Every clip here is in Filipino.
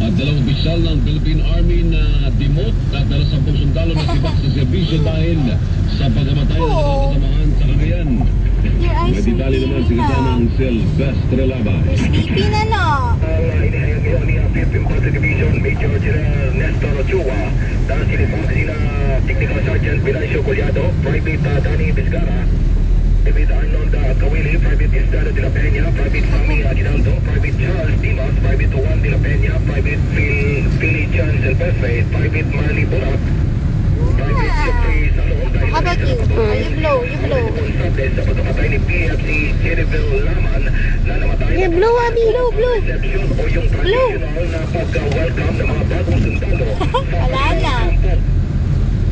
At dalawang opisyal ng Philippine Army na demote at 10 sundalo na sibak sa serbisyo dahil sa pagkamatay ng mga kasamahan sa Cagayan. May detalye naman si Kasamang Silvestre Labay. Sleepy na no. Inihayag ngayon ni 15th Mounted Division Major General Nestor Ochoa dahil sinifang sina Technical Sergeant Venancio Collado, Private Danny Vizcara, Private Arnold Kawili, Private Estado de la Peña, Private Sammy Aguinaldo, Private Charles Dimas, Private Juan de la Peña, Private Philly Chance and Perfect, Private Marley Burak, Private Jeffrey Salon. How about you? You blow, you blow. Sa pagkamatay ni PFC Cherryville Laman na namatay Yeah, blow, Abby, blow, blow. reception o yung traditional na pagka-welcome ng mga bagong sundalo Wala na.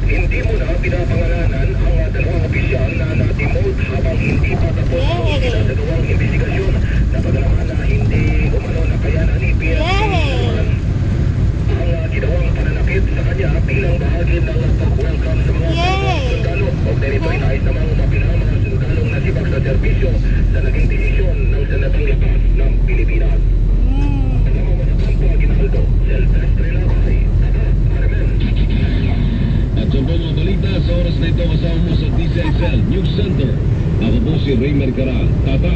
Hindi mo na pinapangalanan ang dalawang opisyal na na-demote habang hindi pa tapos ang ginagawang investigasyon na pagalaman na hindi umano na kaya na ni PFC ang ginawang pananakit sa kanya bilang bahagi ng pag-welcome sa mga sundalo. O ganito ay nais namang mapilang mga sundalong nasibak sa serbisyo sa naging desisyon ng Senatong Lakas ng Pilipinas. Kasama mo sa kampo Aguinaldo, Silvestre Labay, Tata, Armen. At sa mga balita sa oras na ito kasama mo sa DCXL News Center. Ako po si Ray Mercara, Tata,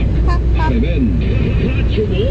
Armen. Radyo mo